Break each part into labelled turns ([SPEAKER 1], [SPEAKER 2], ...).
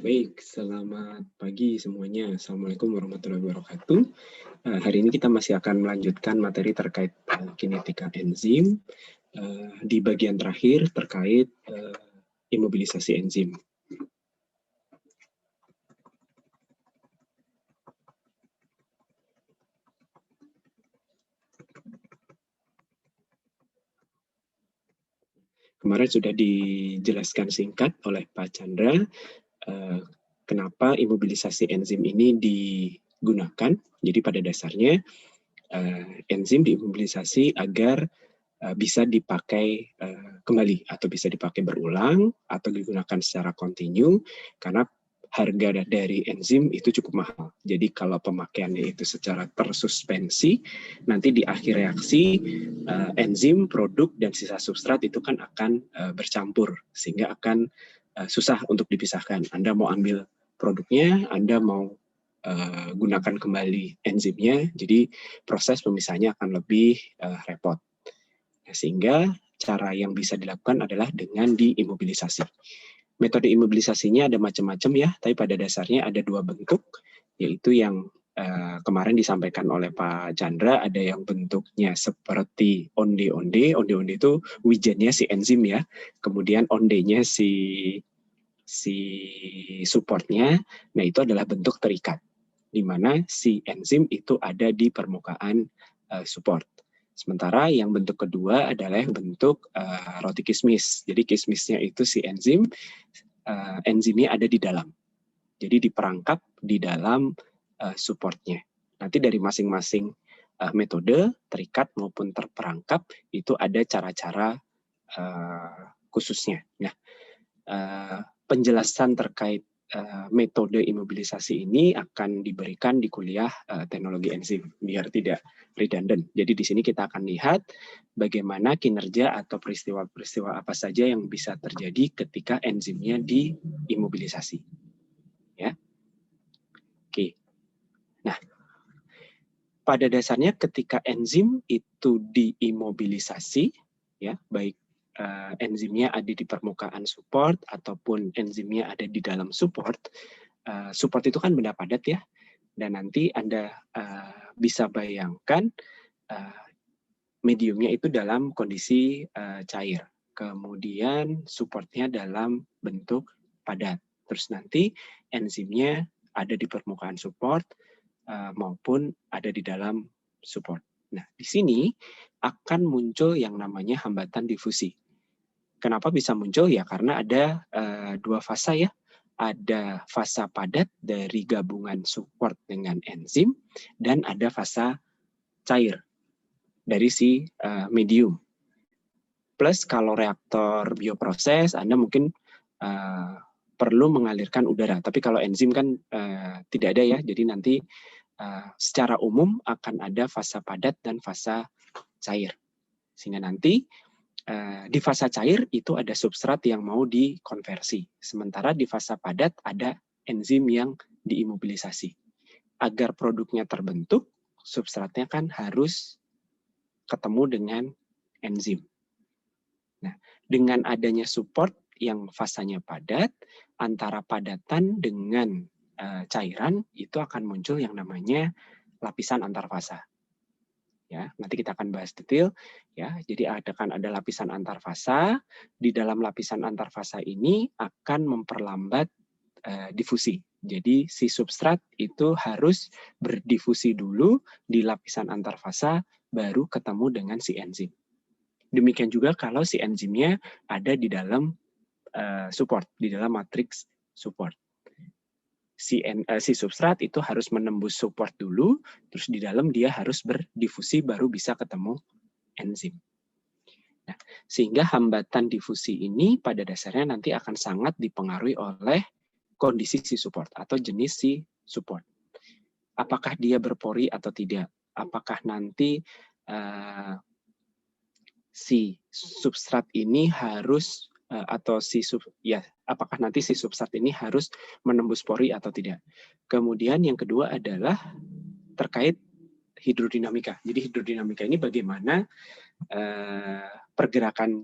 [SPEAKER 1] Baik, selamat pagi semuanya. Assalamualaikum warahmatullahi wabarakatuh. Hari ini kita masih akan melanjutkan materi terkait kinetika enzim di bagian terakhir terkait imobilisasi enzim. Kemarin sudah dijelaskan singkat oleh Pak Chandra kenapa imobilisasi enzim ini digunakan. Jadi pada dasarnya enzim diimobilisasi agar bisa dipakai kembali atau bisa dipakai berulang atau digunakan secara kontinu karena harga dari enzim itu cukup mahal. Jadi kalau pemakaiannya itu secara tersuspensi, nanti di akhir reaksi enzim, produk, dan sisa substrat itu kan akan bercampur sehingga akan susah untuk dipisahkan. Anda mau ambil produknya, Anda mau gunakan kembali enzimnya, jadi proses pemisahnya akan lebih repot. Sehingga cara yang bisa dilakukan adalah dengan diimobilisasi. Metode imobilisasinya ada macam-macam ya, tapi pada dasarnya ada dua bentuk, yaitu yang kemarin disampaikan oleh Pak Chandra, ada yang bentuknya seperti onde-onde. Onde-onde itu wijennya si enzim ya, kemudian ondenya si supportnya. Nah, itu adalah bentuk terikat, di mana si enzim itu ada di permukaan support. Sementara yang bentuk kedua adalah bentuk roti kismis. Jadi kismisnya itu si enzim, enzimnya ada di dalam. Jadi diperangkap di dalam supportnya. Nanti dari masing-masing metode, terikat maupun terperangkap, itu ada cara-cara khususnya. Nah, penjelasan terkait metode imobilisasi ini akan diberikan di kuliah teknologi enzim biar tidak redundant. Jadi di sini kita akan lihat bagaimana kinerja atau peristiwa-peristiwa apa saja yang bisa terjadi ketika enzimnya diimobilisasi. Ya. Oke. Nah, pada dasarnya ketika enzim itu diimobilisasi, ya, baik enzimnya ada di permukaan support ataupun enzimnya ada di dalam support. Support itu kan benda padat ya, dan nanti Anda bisa bayangkan mediumnya itu dalam kondisi cair, kemudian supportnya dalam bentuk padat. Terus nanti enzimnya ada di permukaan support maupun ada di dalam support. Nah, di sini akan muncul yang namanya hambatan difusi. Kenapa bisa muncul? Ya karena ada dua fasa ya. Ada fasa padat dari gabungan support dengan enzim dan ada fasa cair dari si medium. Plus kalau reaktor bioproses, Anda mungkin perlu mengalirkan udara. Tapi kalau enzim kan tidak ada ya. Jadi nanti secara umum akan ada fasa padat dan fasa cair. Sehingga nanti di fasa cair itu ada substrat yang mau dikonversi. Sementara di fasa padat ada enzim yang diimobilisasi. Agar produknya terbentuk, substratnya kan harus ketemu dengan enzim. Nah, dengan adanya support yang fasanya padat, antara padatan dengan cairan itu akan muncul yang namanya lapisan antar fasa. Ya, nanti kita akan bahas detail ya. Jadi akan ada lapisan antar fasa. Di dalam lapisan antar fasa ini akan memperlambat difusi. Jadi si substrat itu harus berdifusi dulu di lapisan antar fasa baru ketemu dengan si enzim. Demikian juga kalau si enzimnya ada di dalam support, di dalam matriks support. Si substrat itu harus menembus support dulu, terus di dalam dia harus berdifusi baru bisa ketemu enzim. Nah, sehingga hambatan difusi ini pada dasarnya nanti akan sangat dipengaruhi oleh kondisi si support atau jenis si support. Apakah dia berpori atau tidak? Apakah nanti si substrat ini harus atau apakah nanti si substrat ini harus menembus pori atau tidak. Kemudian yang kedua adalah terkait hidrodinamika. Jadi hidrodinamika ini bagaimana pergerakan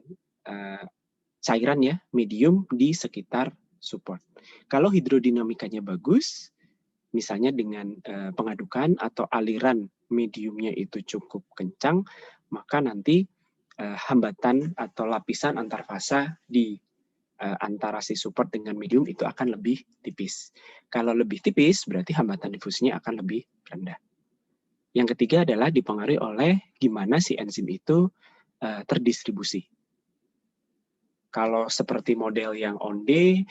[SPEAKER 1] cairan ya, medium di sekitar support. Kalau hidrodinamikanya bagus, misalnya dengan pengadukan atau aliran mediumnya itu cukup kencang, maka nanti hambatan atau lapisan antar fasa di antara si support dengan medium itu akan lebih tipis. Kalau lebih tipis, berarti hambatan difusinya akan lebih rendah. Yang ketiga adalah dipengaruhi oleh gimana si enzim itu terdistribusi. Kalau seperti model yang onde,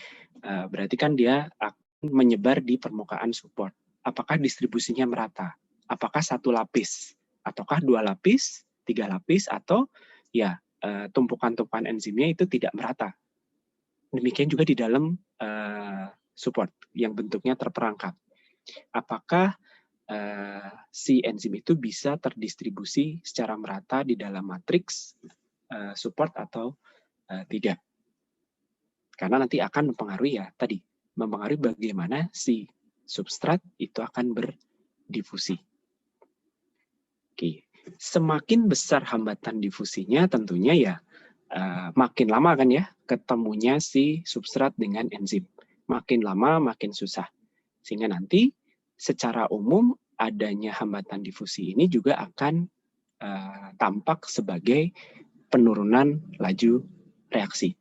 [SPEAKER 1] berarti kan dia akan menyebar di permukaan support. Apakah distribusinya merata? Apakah satu lapis? Ataukah dua lapis, tiga lapis, atau ya tumpukan-tumpukan enzimnya itu tidak merata. Demikian juga di dalam support yang bentuknya terperangkap. Apakah si enzim itu bisa terdistribusi secara merata di dalam matriks support atau tidak. Karena nanti akan mempengaruhi ya tadi, mempengaruhi bagaimana si substrat itu akan berdifusi. Oke. Semakin besar hambatan difusinya tentunya ya makin lama kan ya ketemunya si substrat dengan enzim. Makin lama makin susah. Sehingga nanti secara umum adanya hambatan difusi ini juga akan tampak sebagai penurunan laju reaksi.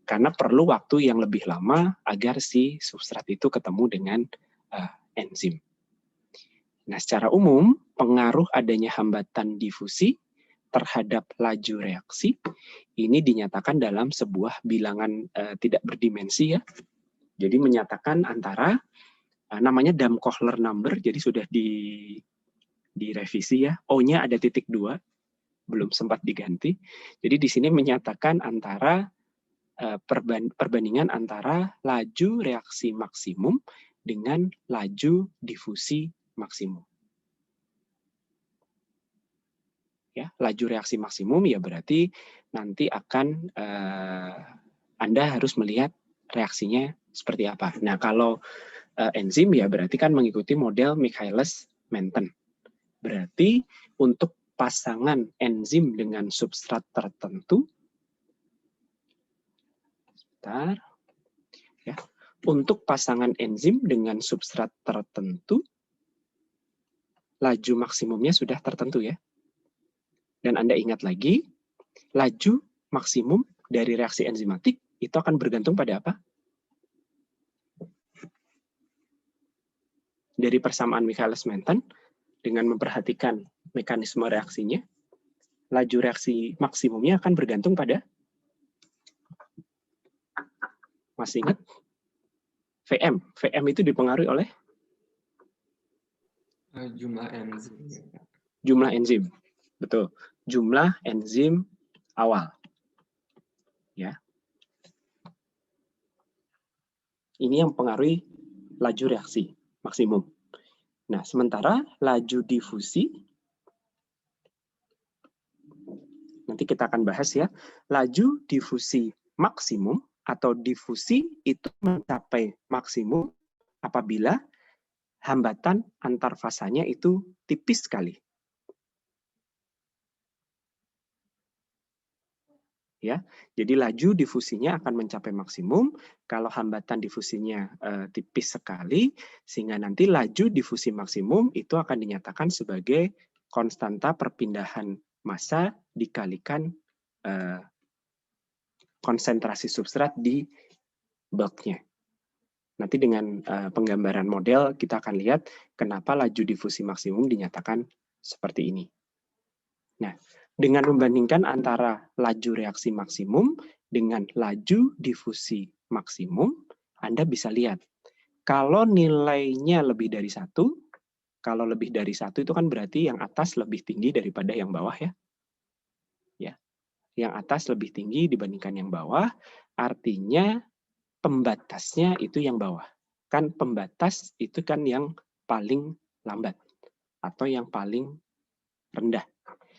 [SPEAKER 1] Karena perlu waktu yang lebih lama agar si substrat itu ketemu dengan enzim. Nah, secara umum, pengaruh adanya hambatan difusi terhadap laju reaksi ini dinyatakan dalam sebuah bilangan tidak berdimensi ya. Jadi menyatakan antara namanya Dahm-Kohler number, jadi sudah direvisi ya. O-nya ada titik 2, belum sempat diganti. Jadi di sini menyatakan antara perbandingan antara laju reaksi maksimum dengan laju difusi maksimum. Ya, laju reaksi maksimum ya berarti nanti akan Anda harus melihat reaksinya seperti apa. Nah, kalau enzim ya berarti kan mengikuti model Michaelis-Menten. Berarti untuk pasangan enzim dengan substrat tertentu, ya, untuk pasangan enzim dengan substrat tertentu, laju maksimumnya sudah tertentu ya. Dan Anda ingat lagi, laju maksimum dari reaksi enzimatik itu akan bergantung pada apa? Dari persamaan Michaelis-Menten, dengan memperhatikan mekanisme reaksinya, laju reaksi maksimumnya akan bergantung pada, masih ingat? VM. VM itu dipengaruhi oleh?
[SPEAKER 2] Jumlah enzim.
[SPEAKER 1] Jumlah enzim. Betul. Jumlah enzim awal. Ya. Ini yang mempengaruhi laju reaksi maksimum. Nah, sementara laju difusi, nanti kita akan bahas ya, laju difusi maksimum atau difusi itu mencapai maksimum apabila hambatan antar fasanya itu tipis sekali. Ya, jadi laju difusinya akan mencapai maksimum kalau hambatan difusinya tipis sekali, sehingga nanti laju difusi maksimum itu akan dinyatakan sebagai konstanta perpindahan massa dikalikan konsentrasi substrat di bulknya. Nanti dengan penggambaran model kita akan lihat kenapa laju difusi maksimum dinyatakan seperti ini. Nah, dengan membandingkan antara laju reaksi maksimum dengan laju difusi maksimum, Anda bisa lihat kalau nilainya lebih dari 1, kalau lebih dari 1 itu kan berarti yang atas lebih tinggi daripada yang bawah ya. Ya, yang atas lebih tinggi dibandingkan yang bawah, artinya pembatasnya itu yang bawah. Kan pembatas itu kan yang paling lambat atau yang paling rendah.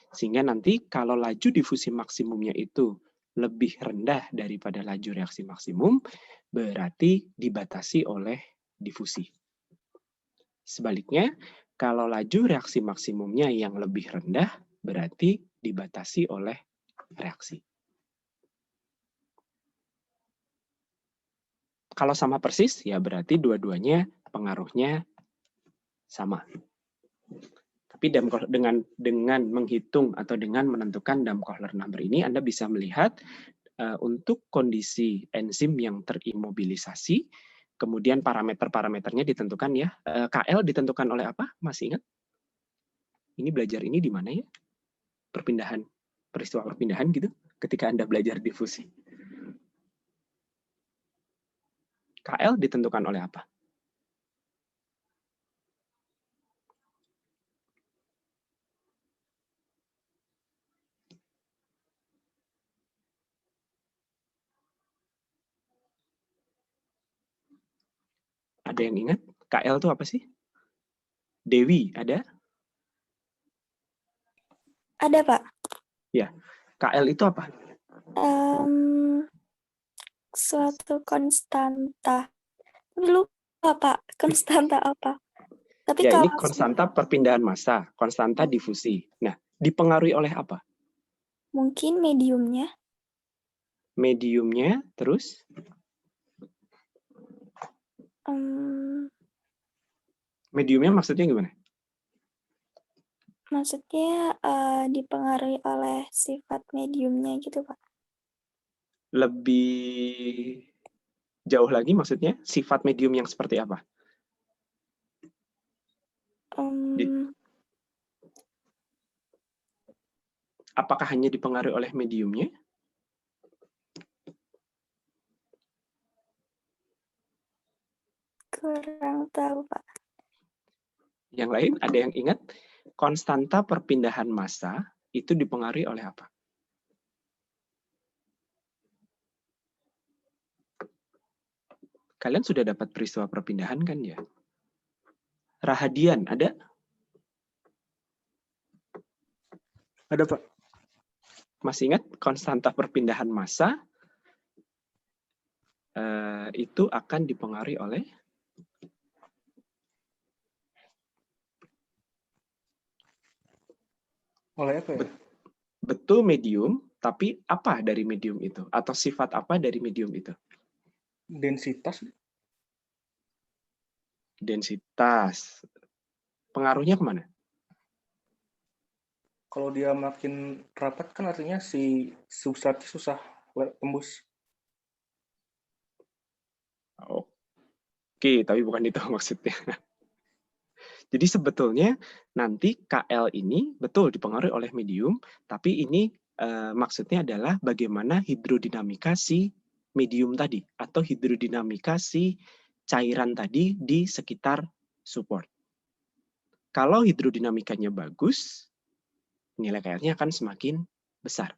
[SPEAKER 1] Sehingga nanti kalau laju difusi maksimumnya itu lebih rendah daripada laju reaksi maksimum, berarti dibatasi oleh difusi. Sebaliknya, kalau laju reaksi maksimumnya yang lebih rendah, berarti dibatasi oleh reaksi. Kalau sama persis, ya berarti dua-duanya pengaruhnya sama. Tapi dengan menghitung atau dengan menentukan Damm-Kohler number ini, Anda bisa melihat untuk kondisi enzim yang terimobilisasi, kemudian parameter-parameternya ditentukan ya. KL ditentukan oleh apa? Masih ingat? Ini belajar ini di mana ya? Perpindahan, peristiwa perpindahan gitu, ketika Anda belajar difusi. KL ditentukan oleh apa? Ada yang ingat? KL itu apa sih? Dewi, ada?
[SPEAKER 2] Ada, Pak.
[SPEAKER 1] Ya, KL itu apa?
[SPEAKER 2] Suatu konstanta. Tapi lupa, Pak, konstanta apa. Tapi
[SPEAKER 1] Ya, ini
[SPEAKER 2] kalau
[SPEAKER 1] konstanta perpindahan massa, konstanta difusi. Nah, dipengaruhi oleh apa?
[SPEAKER 2] mungkin mediumnya,
[SPEAKER 1] Mediumnya, terus? Mediumnya maksudnya gimana?
[SPEAKER 2] maksudnya dipengaruhi oleh sifat mediumnya gitu, Pak.
[SPEAKER 1] Lebih jauh lagi maksudnya, sifat medium yang seperti apa? Apakah hanya dipengaruhi oleh mediumnya?
[SPEAKER 2] Kurang tahu, Pak.
[SPEAKER 1] Yang lain ada yang ingat? Konstanta perpindahan massa itu dipengaruhi oleh apa? Kalian sudah dapat peristiwa perpindahan kan ya? Rahadian ada?
[SPEAKER 3] Ada, Pak.
[SPEAKER 1] Masih ingat konstanta perpindahan massa itu akan dipengaruhi oleh
[SPEAKER 3] Apa ya?
[SPEAKER 1] Betul medium, tapi apa dari medium itu? Atau sifat apa dari medium itu?
[SPEAKER 3] Densitas.
[SPEAKER 1] Densitas. Pengaruhnya kemana?
[SPEAKER 3] Kalau dia makin rapat kan artinya si substrat susah tembus.
[SPEAKER 1] Oke, tapi bukan itu maksudnya. Jadi sebetulnya nanti KL ini betul dipengaruhi oleh medium, tapi ini maksudnya adalah bagaimana hidrodinamika si medium tadi atau hidrodinamika si cairan tadi di sekitar support. Kalau hidrodinamikanya bagus, nilai KL-nya akan semakin besar.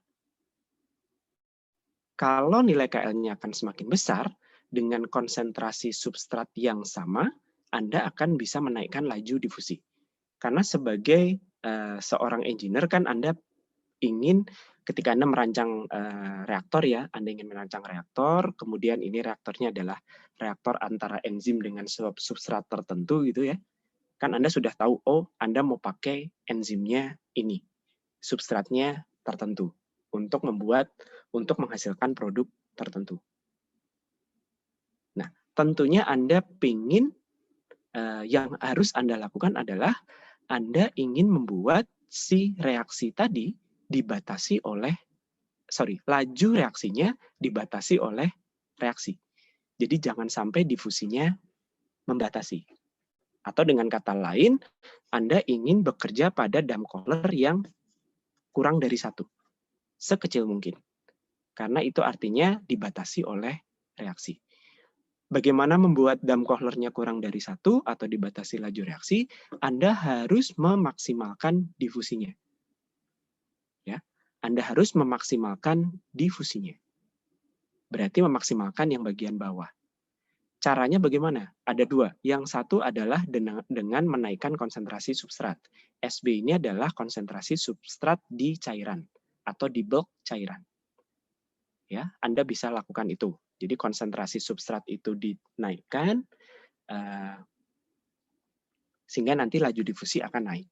[SPEAKER 1] Kalau nilai KL-nya akan semakin besar, dengan konsentrasi substrat yang sama, Anda akan bisa menaikkan laju difusi. Karena sebagai seorang engineer kan Anda ingin ketika Anda merancang reaktor ya, Anda ingin merancang reaktor, kemudian ini reaktornya adalah reaktor antara enzim dengan substrat tertentu gitu ya. Kan Anda sudah tahu, oh Anda mau pakai enzimnya ini, substratnya tertentu untuk menghasilkan produk tertentu. Nah, tentunya Anda ingin yang harus Anda lakukan adalah Anda ingin membuat si reaksi tadi dibatasi oleh, laju reaksinya dibatasi oleh reaksi. Jadi jangan sampai difusinya membatasi. Atau dengan kata lain, Anda ingin bekerja pada Damm-Kohler yang kurang dari 1. Sekecil mungkin. Karena itu artinya dibatasi oleh reaksi. Bagaimana membuat Damm-Kohlernya kurang dari 1 atau dibatasi laju reaksi? Anda harus memaksimalkan difusinya. Ya, Anda harus memaksimalkan difusinya. Berarti memaksimalkan yang bagian bawah. Caranya bagaimana? Ada 2. Yang satu adalah dengan menaikkan konsentrasi substrat. SB ini adalah konsentrasi substrat di cairan atau di bulk cairan. Ya, Anda bisa lakukan itu. Jadi konsentrasi substrat itu dinaikkan sehingga nanti laju difusi akan naik.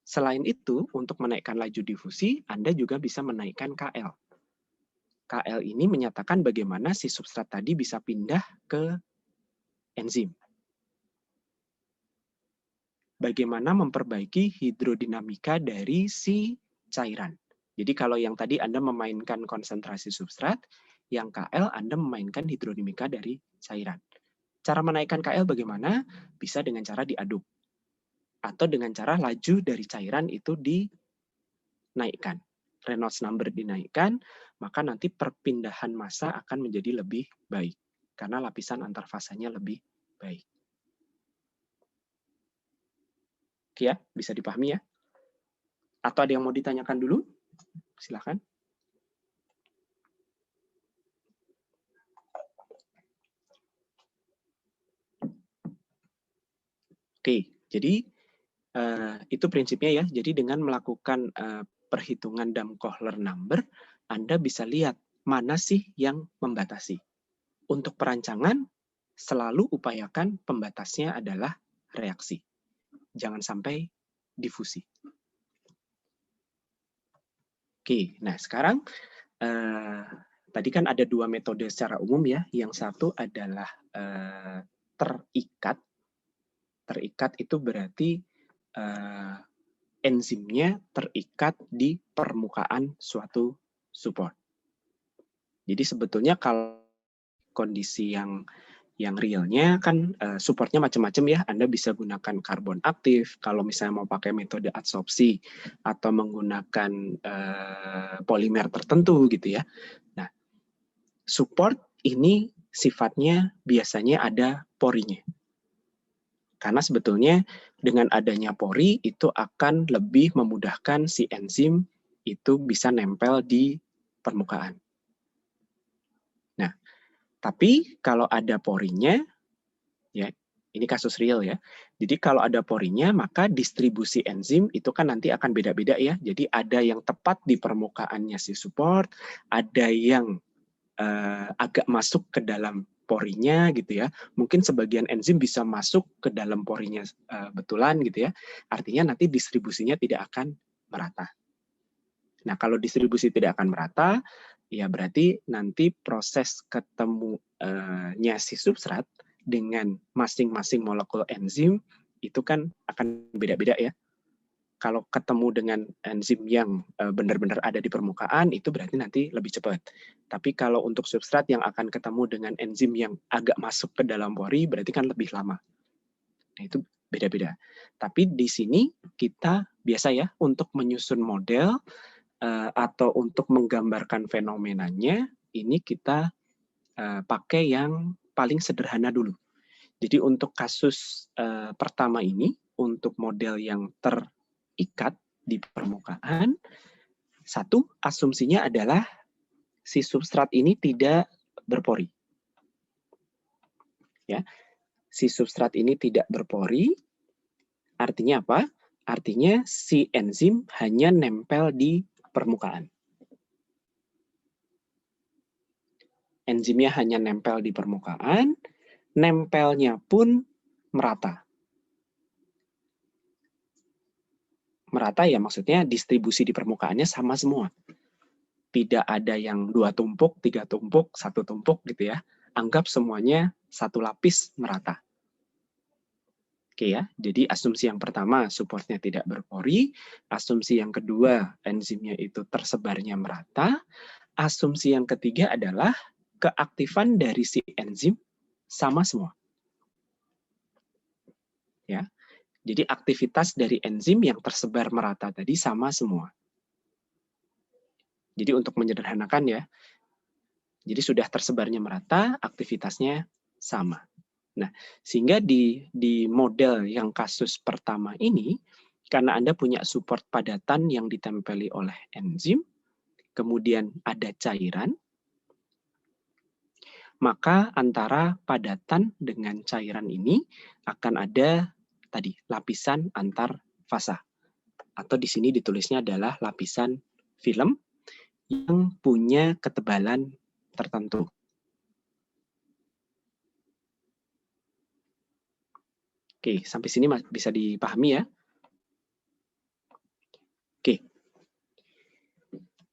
[SPEAKER 1] Selain itu, untuk menaikkan laju difusi, Anda juga bisa menaikkan KL. KL ini menyatakan bagaimana si substrat tadi bisa pindah ke enzim. Bagaimana memperbaiki hidrodinamika dari si cairan. Jadi kalau yang tadi Anda memainkan konsentrasi substrat, yang KL Anda memainkan hidrodinamika dari cairan. Cara menaikkan KL bagaimana? Bisa dengan cara diaduk. Atau dengan cara laju dari cairan itu dinaikkan. Reynolds number dinaikkan, maka nanti perpindahan massa akan menjadi lebih baik. Karena lapisan antar fasanya lebih baik. Oke ya, bisa dipahami ya? Atau ada yang mau ditanyakan dulu? Silakan. Oke, jadi itu prinsipnya ya. Jadi dengan melakukan perhitungan Damm-Kohler number, Anda bisa lihat mana sih yang membatasi. Untuk perancangan, selalu upayakan pembatasnya adalah reaksi. Jangan sampai difusi. Oke, nah sekarang tadi kan ada dua metode secara umum ya. Yang satu adalah terikat. Terikat itu berarti enzimnya terikat di permukaan suatu support. Jadi sebetulnya kalau kondisi yang realnya kan supportnya macam-macam ya. Anda bisa gunakan karbon aktif kalau misalnya mau pakai metode adsorpsi atau menggunakan polimer tertentu gitu ya. Nah, support ini sifatnya biasanya ada porinya. Karena sebetulnya dengan adanya pori itu akan lebih memudahkan si enzim itu bisa nempel di permukaan. Nah, tapi kalau ada porinya, ya ini kasus real ya. Jadi kalau ada porinya, maka distribusi enzim itu kan nanti akan beda-beda ya. Jadi ada yang tepat di permukaannya si support, ada yang agak masuk ke dalam porinya gitu ya. Mungkin sebagian enzim bisa masuk ke dalam porinya betulan gitu ya. Artinya nanti distribusinya tidak akan merata. Nah, kalau distribusi tidak akan merata, ya berarti nanti proses ketemunya si substrat dengan masing-masing molekul enzim itu kan akan beda-beda ya. Kalau ketemu dengan enzim yang benar-benar ada di permukaan, itu berarti nanti lebih cepat. Tapi kalau untuk substrat yang akan ketemu dengan enzim yang agak masuk ke dalam pori, berarti kan lebih lama. Nah, itu beda-beda. Tapi di sini kita biasa ya, untuk menyusun model atau untuk menggambarkan fenomenanya, ini kita pakai yang paling sederhana dulu. Jadi untuk kasus pertama ini, untuk model yang terikat di permukaan, satu asumsinya adalah si substrat ini tidak berpori. Ya, si substrat ini tidak berpori, artinya apa? Artinya si enzim hanya nempel di permukaan. Enzimnya hanya nempel di permukaan, nempelnya pun merata. Merata ya maksudnya distribusi di permukaannya sama semua. Tidak ada yang 2 tumpuk, 3 tumpuk, 1 tumpuk gitu ya. Anggap semuanya satu lapis merata. Oke ya, jadi asumsi yang pertama supportnya tidak berpori, asumsi yang kedua enzimnya itu tersebarnya merata, asumsi yang ketiga adalah keaktifan dari si enzim sama semua. Ya. Jadi aktivitas dari enzim yang tersebar merata tadi sama semua. Jadi untuk menyederhanakan ya, jadi sudah tersebarnya merata, aktivitasnya sama. Nah, sehingga di model yang kasus pertama ini, karena Anda punya support padatan yang ditempeli oleh enzim, kemudian ada cairan, maka antara padatan dengan cairan ini akan ada tadi lapisan antar fasa. Atau di sini ditulisnya adalah lapisan film yang punya ketebalan tertentu. Oke, sampai sini bisa dipahami ya? Oke.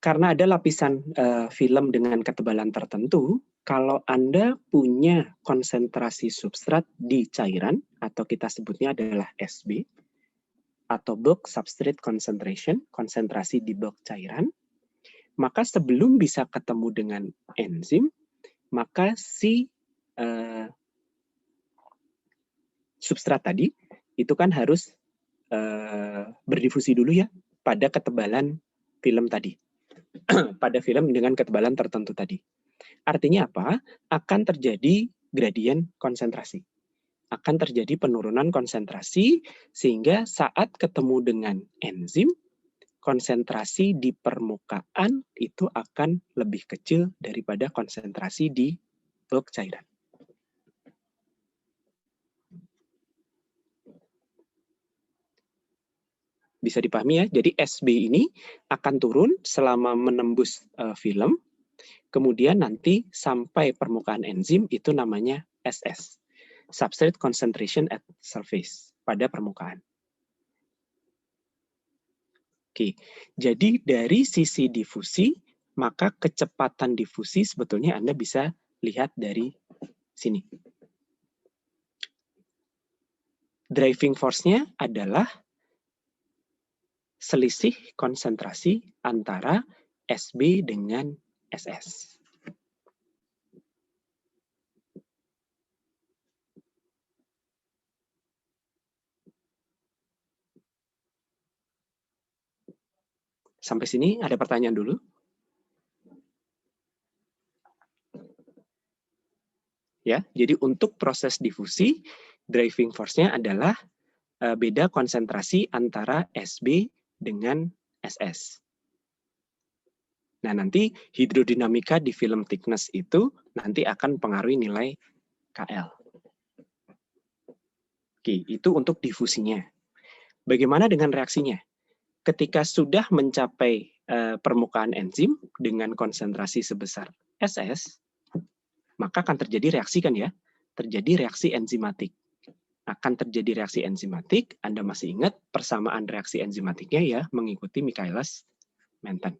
[SPEAKER 1] karena ada lapisan film dengan ketebalan tertentu, kalau Anda punya konsentrasi substrat di cairan, atau kita sebutnya adalah SB, atau bulk substrate concentration, konsentrasi di bulk cairan, maka sebelum bisa ketemu dengan enzim, maka si substrat tadi itu kan harus berdifusi dulu ya pada ketebalan film tadi. Pada film dengan ketebalan tertentu tadi. Artinya apa? Akan terjadi gradien konsentrasi. Akan terjadi penurunan konsentrasi sehingga saat ketemu dengan enzim, konsentrasi di permukaan itu akan lebih kecil daripada konsentrasi di bulk cairan. Bisa dipahami ya, jadi SB ini akan turun selama menembus film, kemudian nanti sampai permukaan enzim itu namanya SS, substrate concentration at surface, pada permukaan. Oke, jadi dari sisi difusi, maka kecepatan difusi sebetulnya Anda bisa lihat dari sini. Driving force-nya adalah selisih konsentrasi antara SB dengan SS. Sampai sini ada pertanyaan dulu? Ya, jadi untuk proses difusi, driving force-nya adalah beda konsentrasi antara SB dengan SS. Nah, nanti hidrodinamika di film thickness itu nanti akan pengaruhi nilai KL. Oke, itu untuk difusinya. Bagaimana dengan reaksinya? Ketika sudah mencapai permukaan enzim dengan konsentrasi sebesar SS, maka akan terjadi reaksi kan ya? Terjadi reaksi enzimatik. Akan terjadi reaksi enzimatik, Anda masih ingat persamaan reaksi enzimatiknya ya, mengikuti Michaelis-Menten.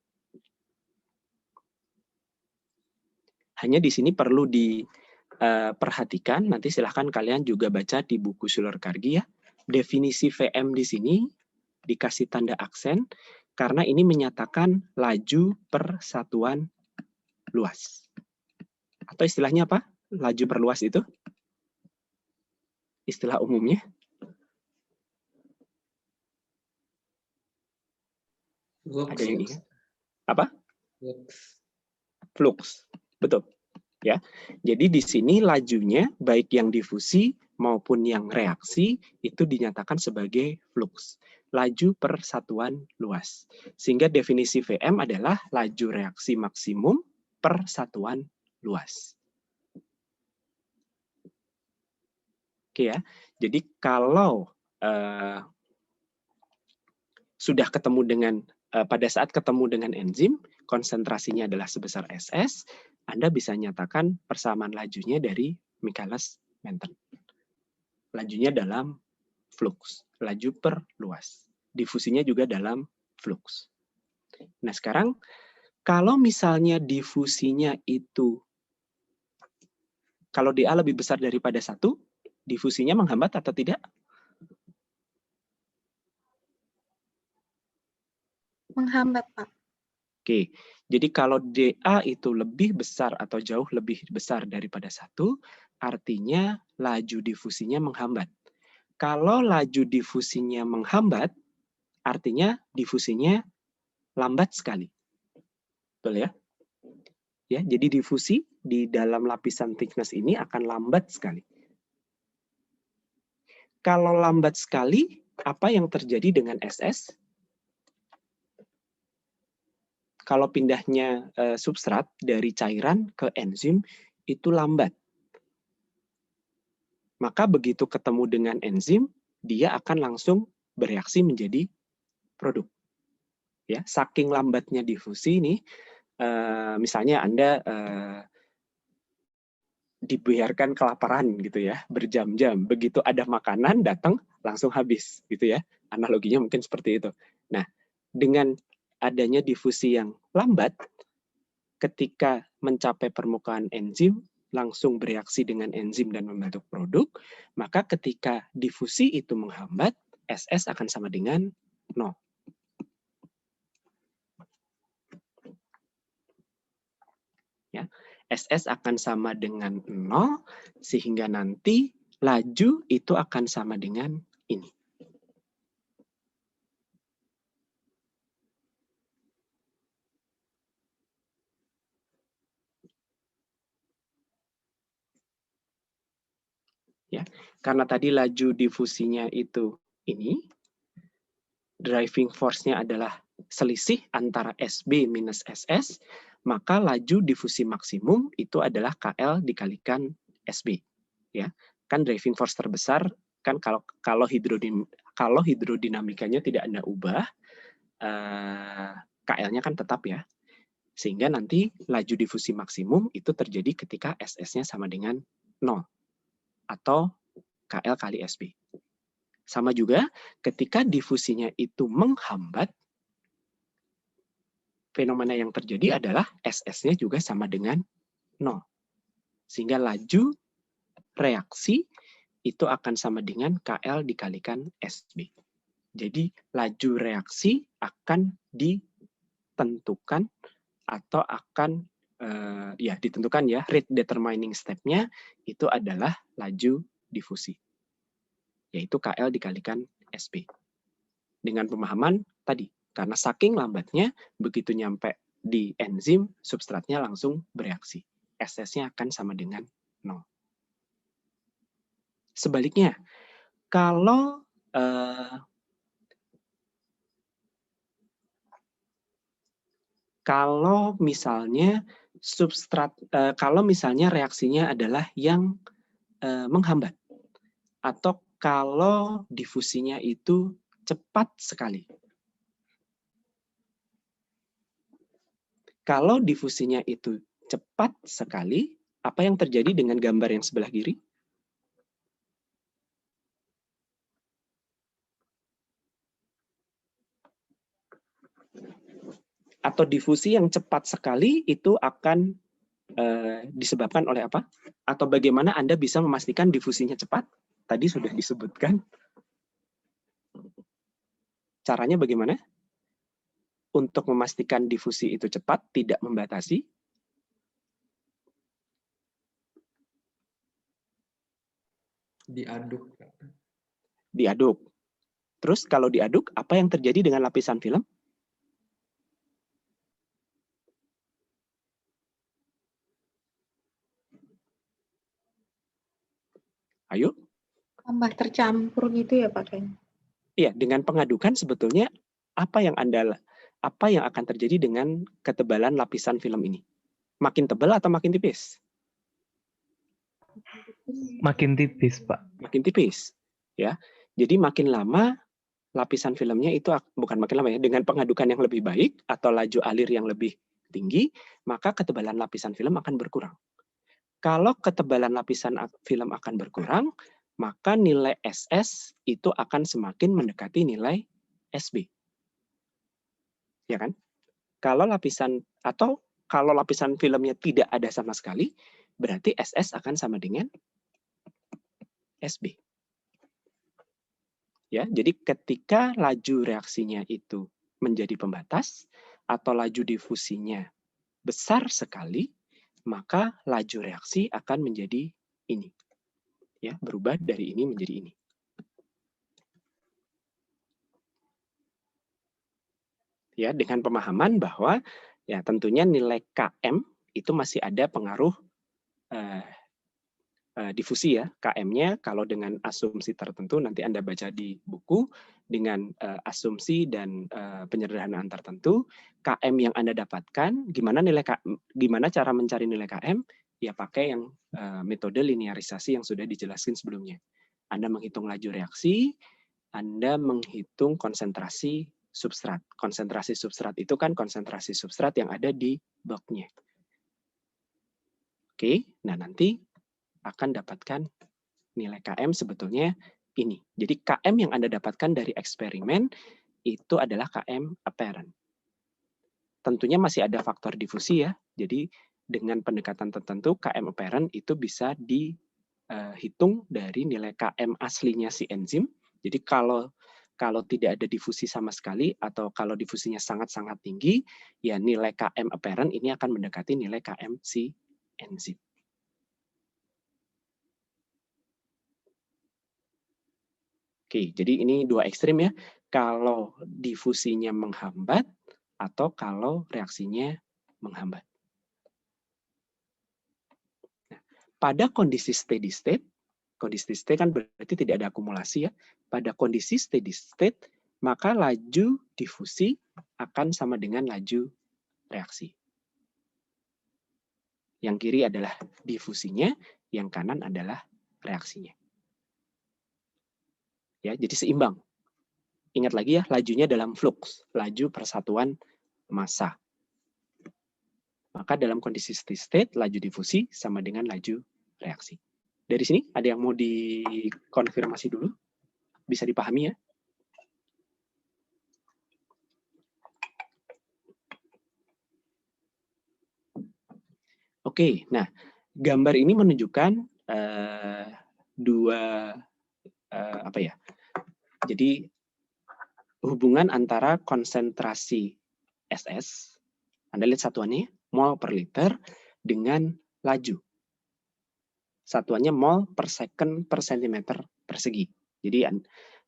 [SPEAKER 1] Hanya di sini perlu diperhatikan, nanti silahkan kalian juga baca di buku Shiller-Kargi ya, definisi VM di sini dikasih tanda aksen, karena ini menyatakan laju persatuan luas. Atau istilahnya apa? Laju perluas itu? Istilah umumnya?
[SPEAKER 4] Flux.
[SPEAKER 1] Ada yang ingat? Apa?
[SPEAKER 4] Flux.
[SPEAKER 1] Flux, betul. Ya, jadi di sini lajunya baik yang difusi maupun yang reaksi itu dinyatakan sebagai flux, laju persatuan luas. Sehingga definisi VM adalah laju reaksi maksimum persatuan luas. Oke ya, jadi kalau sudah ketemu dengan pada saat ketemu dengan enzim, konsentrasinya adalah sebesar SS, Anda bisa nyatakan persamaan lajunya dari Michaelis-Menten. Lajunya dalam flux, laju per luas. Difusinya juga dalam flux. Nah sekarang, kalau misalnya difusinya itu, kalau dA lebih besar daripada 1, difusinya menghambat atau tidak?
[SPEAKER 2] Menghambat, Pak.
[SPEAKER 1] Oke, jadi kalau dA itu lebih besar atau jauh lebih besar daripada 1, artinya laju difusinya menghambat. Kalau laju difusinya menghambat, artinya difusinya lambat sekali. Betul ya? Ya, jadi difusi di dalam lapisan thickness ini akan lambat sekali. Kalau lambat sekali, apa yang terjadi dengan SS? Kalau pindahnya substrat dari cairan ke enzim itu lambat. Maka begitu ketemu dengan enzim, dia akan langsung bereaksi menjadi produk. Ya, saking lambatnya difusi ini, misalnya Anda dibiarkan kelaparan gitu ya, berjam-jam. Begitu ada makanan datang langsung habis gitu ya. Analoginya mungkin seperti itu. Nah, dengan adanya difusi yang lambat, ketika mencapai permukaan enzim, langsung bereaksi dengan enzim dan membentuk produk, maka ketika difusi itu menghambat, SS akan sama dengan 0. Ya, SS akan sama dengan 0, sehingga nanti laju itu akan sama dengan ini. Ya, karena tadi laju difusinya itu ini, driving force-nya adalah selisih antara SB minus SS, maka laju difusi maksimum itu adalah KL dikalikan SB. Ya, kan driving force terbesar kan kalau hidrodinamikanya tidak Anda ubah, KL-nya kan tetap ya. Sehingga nanti laju difusi maksimum itu terjadi ketika SS-nya sama dengan 0 atau KL kali SB. Sama juga ketika difusinya itu menghambat, fenomena yang terjadi adalah SS-nya juga sama dengan 0. Sehingga laju reaksi itu akan sama dengan KL dikalikan SB. Jadi laju reaksi akan ditentukan atau akan ditentukan ya, rate determining step-nya itu adalah laju difusi, yaitu KL dikalikan SB. Dengan pemahaman tadi, karena saking lambatnya, begitu nyampe di enzim, substratnya langsung bereaksi. SS-nya akan sama dengan 0. Sebaliknya, kalau misalnya kalau misalnya reaksinya adalah yang menghambat, atau kalau difusinya itu cepat sekali. Kalau difusinya itu cepat sekali, apa yang terjadi dengan gambar yang sebelah kiri? Atau difusi yang cepat sekali itu akan disebabkan oleh apa? Atau bagaimana Anda bisa memastikan difusinya cepat? Tadi sudah disebutkan. Caranya bagaimana? Untuk memastikan difusi itu cepat, tidak membatasi.
[SPEAKER 3] Diaduk.
[SPEAKER 1] Diaduk. Terus kalau diaduk, apa yang terjadi dengan lapisan film? Ayo.
[SPEAKER 4] Tambah tercampur gitu ya Pak Ken?
[SPEAKER 1] Iya, dengan pengadukan sebetulnya apa yang akan terjadi dengan ketebalan lapisan film ini? Makin tebal atau makin tipis?
[SPEAKER 5] Makin tipis, Pak.
[SPEAKER 1] Makin tipis, ya. Jadi makin lama lapisan filmnya itu bukan makin lama ya, dengan pengadukan yang lebih baik atau laju alir yang lebih tinggi, maka ketebalan lapisan film akan berkurang. Kalau ketebalan lapisan film akan berkurang, maka nilai SS itu akan semakin mendekati nilai SB. Ya kan? Kalau lapisan filmnya tidak ada sama sekali, berarti SS akan sama dengan SB. Ya, jadi ketika laju reaksinya itu menjadi pembatas atau laju difusinya besar sekali, maka laju reaksi akan menjadi ini. Ya, berubah dari ini menjadi ini. Ya, dengan pemahaman bahwa ya tentunya nilai KM itu masih ada pengaruh difusi ya. KM-nya kalau dengan asumsi tertentu nanti Anda baca di buku dengan asumsi dan penyederhanaan tertentu, KM yang Anda dapatkan, gimana cara mencari nilai KM? Ya pakai yang metode linearisasi yang sudah dijelaskan sebelumnya. Anda menghitung laju reaksi, Anda menghitung konsentrasi substrat. Konsentrasi substrat itu kan konsentrasi substrat yang ada di bloknya. Oke, nah nanti akan dapatkan nilai KM sebetulnya ini. Jadi KM yang Anda dapatkan dari eksperimen itu adalah KM apparent. tentunya masih ada faktor difusi ya. Jadi dengan pendekatan tertentu KM apparent itu bisa dihitung dari nilai KM aslinya si enzim. Jadi kalau tidak ada difusi sama sekali atau kalau difusinya sangat-sangat tinggi, ya nilai KM apparent ini akan mendekati nilai KM si enzim. Oke, jadi ini dua ekstrim ya. Kalau difusinya menghambat atau kalau reaksinya menghambat. Nah, pada kondisi steady state kan berarti tidak ada akumulasi ya. Pada kondisi steady state, maka laju difusi akan sama dengan laju reaksi. Yang kiri adalah difusinya, yang kanan adalah reaksinya. Ya, jadi seimbang. Ingat lagi ya, lajunya dalam flux, laju persatuan massa. Maka dalam kondisi steady state, laju difusi sama dengan laju reaksi. Dari sini ada yang mau dikonfirmasi dulu? Bisa dipahami ya? Oke, nah gambar ini menunjukkan dua apa ya? Jadi hubungan antara konsentrasi SS, Anda lihat satuannya, mol per liter, dengan laju. Satuannya mol per second per centimeter persegi. Jadi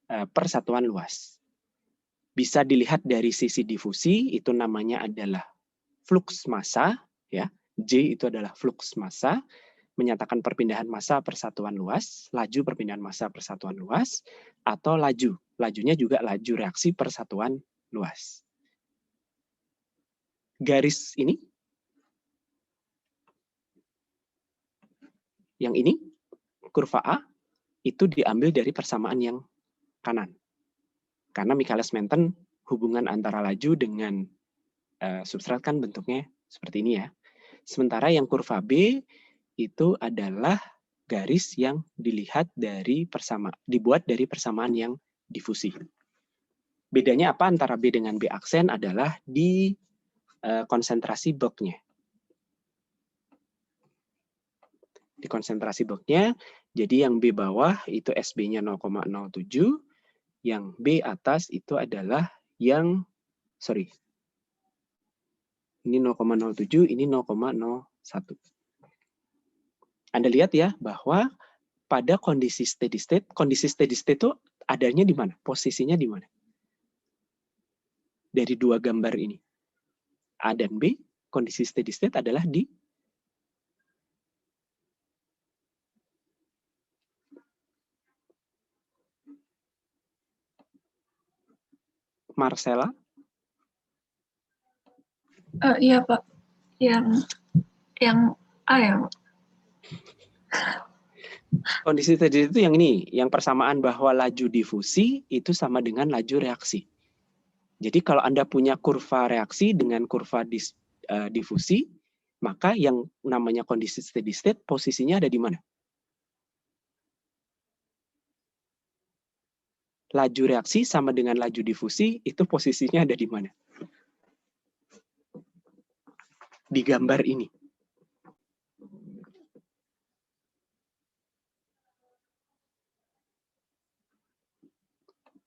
[SPEAKER 1] per satuan luas. Bisa dilihat dari sisi difusi, itu namanya adalah flux massa, ya. J itu adalah flux massa, menyatakan perpindahan massa per satuan luas, laju perpindahan massa per satuan luas, atau laju. Lajunya juga laju reaksi per satuan luas. Garis ini, yang ini, kurva A, itu diambil dari persamaan yang kanan. Karena Michaelis-Menten hubungan antara laju dengan substrat kan bentuknya seperti ini ya. Sementara yang kurva B itu adalah garis yang dibuat dari persamaan yang difusi. Bedanya apa antara B dengan B aksen adalah di konsentrasi Bock-nya. Di konsentrasi Bock-nya, jadi yang B bawah itu SB-nya 0,07, yang B atas itu adalah yang, ini 0,07, ini 0,01. Anda lihat ya bahwa pada kondisi steady state itu adanya di mana? Posisinya di mana? Dari dua gambar ini. A dan B, kondisi steady state adalah di Marcella.
[SPEAKER 6] Iya Pak, yang A ya Pak.
[SPEAKER 1] Kondisi steady state itu yang ini, yang persamaan bahwa laju difusi itu sama dengan laju reaksi. Jadi kalau Anda punya kurva reaksi dengan kurva difusi, maka yang namanya kondisi steady state posisinya ada di mana? Laju reaksi sama dengan laju difusi itu posisinya ada di mana? Di gambar ini.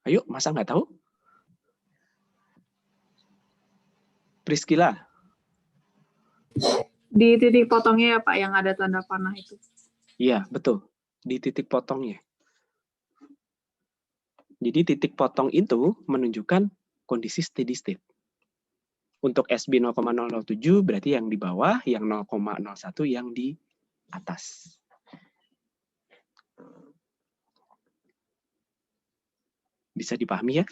[SPEAKER 1] Ayo, masa nggak tahu? Priscilla.
[SPEAKER 4] Di titik potongnya ya Pak, yang ada tanda panah itu.
[SPEAKER 1] Iya, betul. Di titik potongnya. Jadi titik potong itu menunjukkan kondisi steady state. Untuk SB 0,007 berarti yang di bawah, yang 0,01 yang di atas. Bisa dipahami ya?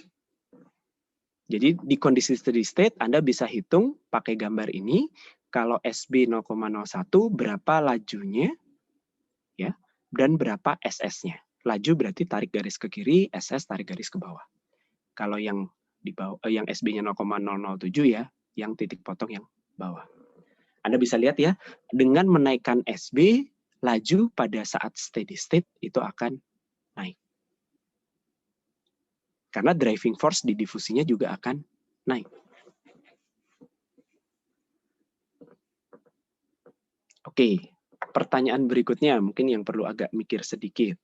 [SPEAKER 1] Jadi di kondisi steady state Anda bisa hitung pakai gambar ini, kalau SB 0,01 berapa lajunya, ya, dan berapa SS-nya. Laju berarti tarik garis ke kiri, SS tarik garis ke bawah. Kalau yang di bawah, yang SB-nya 0,007 ya, yang titik potong yang bawah. Anda bisa lihat ya, dengan menaikkan SB, laju pada saat steady state itu akan naik. Karena driving force di difusinya juga akan naik. Oke, pertanyaan berikutnya mungkin yang perlu agak mikir sedikit.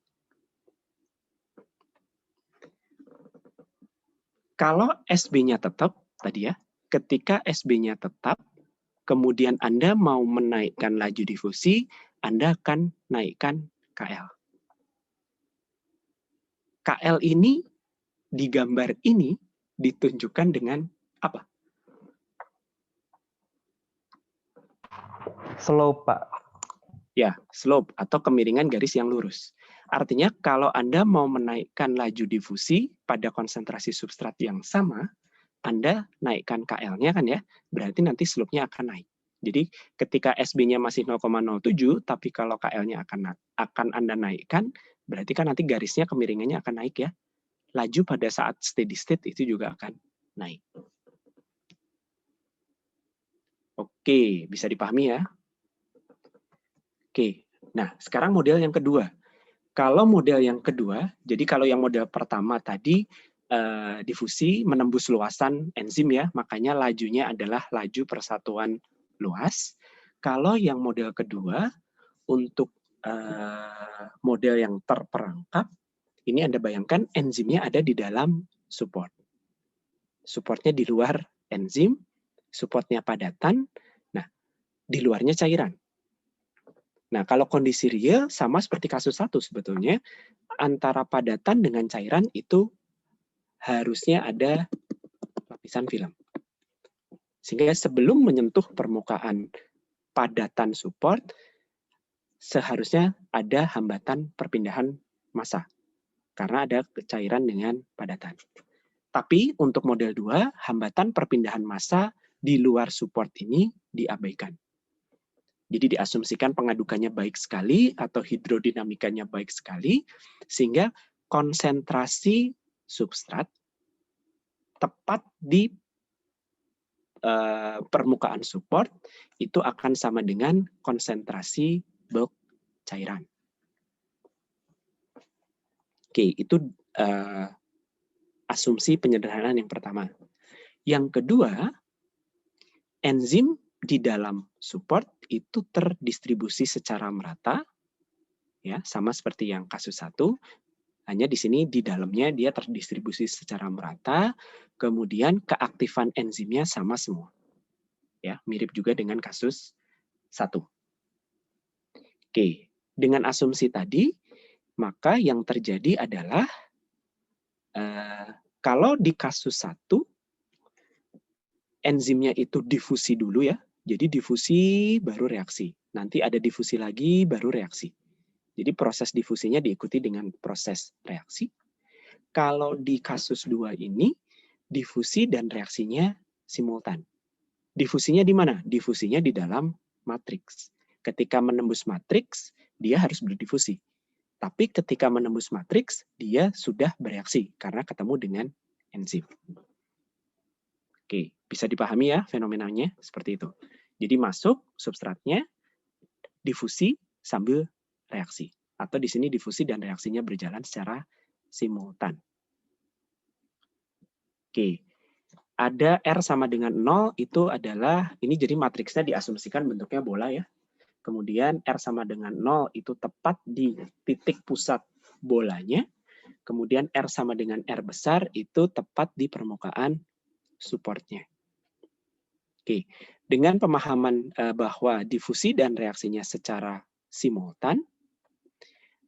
[SPEAKER 1] Kalau SB-nya tetap, tadi ya, ketika SB-nya tetap, kemudian Anda mau menaikkan laju difusi, Anda akan naikkan KL. KL ini, di gambar ini, ditunjukkan dengan apa?
[SPEAKER 5] Slope, Pak.
[SPEAKER 1] Ya, slope atau kemiringan garis yang lurus. Artinya kalau Anda mau menaikkan laju difusi pada konsentrasi substrat yang sama, Anda naikkan KL-nya kan ya, berarti nanti slope-nya akan naik. Jadi ketika SB-nya masih 0,07, tapi kalau KL-nya akan Anda naikkan, berarti kan nanti garisnya kemiringannya akan naik ya. Laju pada saat steady state itu juga akan naik. Oke, bisa dipahami ya? Oke, nah sekarang model yang kedua. Kalau model yang kedua, jadi kalau yang model pertama tadi difusi menembus luasan enzim ya, makanya lajunya adalah laju persatuan luas. Kalau yang model kedua, untuk model yang terperangkap, ini Anda bayangkan enzimnya ada di dalam support. Supportnya di luar enzim, supportnya padatan, nah di luarnya cairan. Nah, kalau kondisi real sama seperti kasus 1 sebetulnya, antara padatan dengan cairan itu harusnya ada lapisan film. Sehingga sebelum menyentuh permukaan padatan support, seharusnya ada hambatan perpindahan massa. Karena ada cairan dengan padatan. Tapi untuk model 2, hambatan perpindahan massa di luar support ini diabaikan. Jadi diasumsikan pengadukannya baik sekali atau hidrodinamikanya baik sekali, sehingga konsentrasi substrat tepat di permukaan support itu akan sama dengan konsentrasi bulk cairan. Oke, itu asumsi penyederhanaan yang pertama. Yang kedua, enzim di dalam support itu terdistribusi secara merata, ya sama seperti yang kasus 1. Hanya di sini di dalamnya dia terdistribusi secara merata, kemudian keaktifan enzimnya sama semua. Ya, mirip juga dengan kasus 1. Oke, dengan asumsi tadi, maka yang terjadi adalah kalau di kasus 1, enzimnya itu difusi dulu ya, jadi difusi baru reaksi. Nanti ada difusi lagi baru reaksi. Jadi proses difusinya diikuti dengan proses reaksi. Kalau di kasus 2 ini, difusi dan reaksinya simultan. Difusinya di mana? Difusinya di dalam matriks. Ketika menembus matriks, dia harus berdifusi. Tapi ketika menembus matriks, dia sudah bereaksi karena ketemu dengan enzim. Oke, bisa dipahami ya fenomenanya seperti itu. Jadi masuk substratnya, difusi sambil reaksi. Atau di sini difusi dan reaksinya berjalan secara simultan. Oke, ada R sama dengan 0, itu adalah, ini jadi matriksnya diasumsikan bentuknya bola ya. Kemudian R sama dengan 0 itu tepat di titik pusat bolanya. Kemudian R sama dengan R besar itu tepat di permukaan supportnya. Oke, dengan pemahaman bahwa difusi dan reaksinya secara simultan,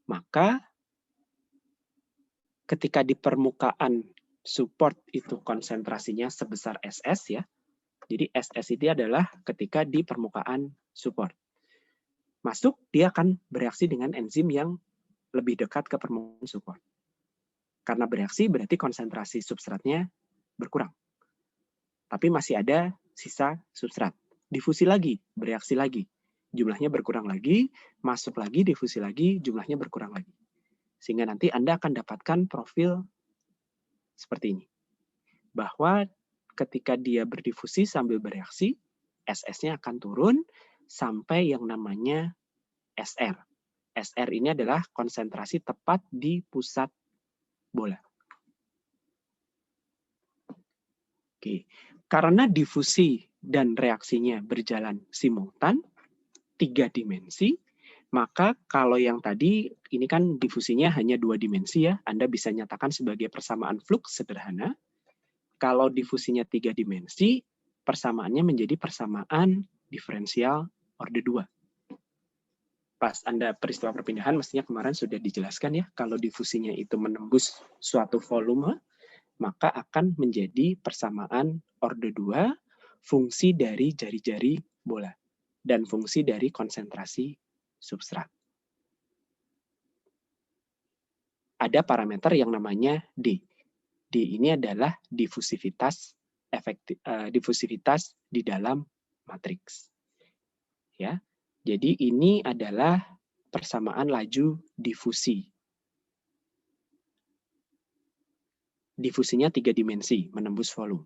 [SPEAKER 1] maka ketika di permukaan support itu konsentrasinya sebesar SS ya. Jadi SS itu adalah ketika di permukaan support. Masuk, dia akan bereaksi dengan enzim yang lebih dekat ke permukaan support. Karena bereaksi berarti konsentrasi substratnya berkurang. Tapi masih ada sisa substrat. Difusi lagi, bereaksi lagi. Jumlahnya berkurang lagi, masuk lagi, difusi lagi, jumlahnya berkurang lagi. Sehingga nanti Anda akan dapatkan profil seperti ini. Bahwa ketika dia berdifusi sambil bereaksi, SS-nya akan turun sampai yang namanya SR. SR ini adalah konsentrasi tepat di pusat bola. Oke. Karena difusi dan reaksinya berjalan simultan, 3 dimensi, maka kalau yang tadi ini kan difusinya hanya 2 dimensi ya, Anda bisa nyatakan sebagai persamaan fluks sederhana. Kalau difusinya 3 dimensi, persamaannya menjadi persamaan diferensial orde 2. Pas Anda peristiwa perpindahan, mestinya kemarin sudah dijelaskan ya, kalau difusinya itu menembus suatu volume, maka akan menjadi persamaan orde 2 fungsi dari jari-jari bola dan fungsi dari konsentrasi substrat. Ada parameter yang namanya D. D ini adalah difusivitas difusivitas di dalam matriks. Ya. Jadi ini adalah persamaan laju difusi. Difusinya 3 dimensi, menembus volume.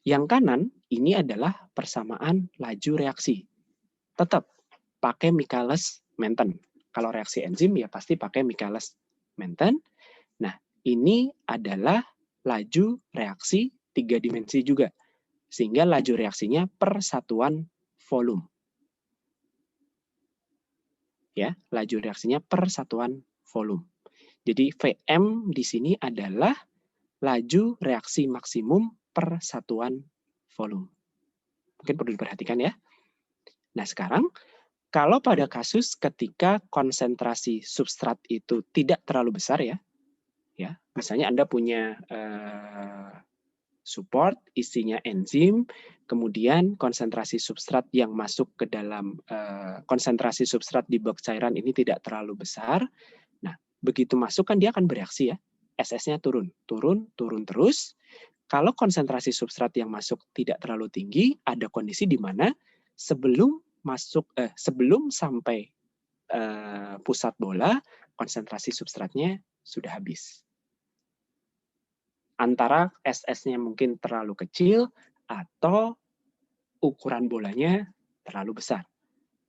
[SPEAKER 1] Yang kanan, ini adalah persamaan laju reaksi. Tetap pakai Michaelis-Menten. Kalau reaksi enzim, ya pasti pakai Michaelis-Menten. Nah, ini adalah laju reaksi 3 dimensi juga. Sehingga laju reaksinya per satuan volume. Ya, laju reaksinya per satuan volume. Jadi Vm di sini adalah laju reaksi maksimum per satuan volume. Mungkin perlu diperhatikan ya. Nah sekarang, kalau pada kasus ketika konsentrasi substrat itu tidak terlalu besar ya, misalnya Anda punya support, isinya enzim, kemudian konsentrasi substrat yang masuk ke dalam konsentrasi substrat di box cairan ini tidak terlalu besar. Nah, begitu masuk kan dia akan bereaksi ya. SS-nya turun terus. Kalau konsentrasi substrat yang masuk tidak terlalu tinggi, ada kondisi di mana sebelum sampai pusat bola, konsentrasi substratnya sudah habis. Antara SS-nya mungkin terlalu kecil atau ukuran bolanya terlalu besar.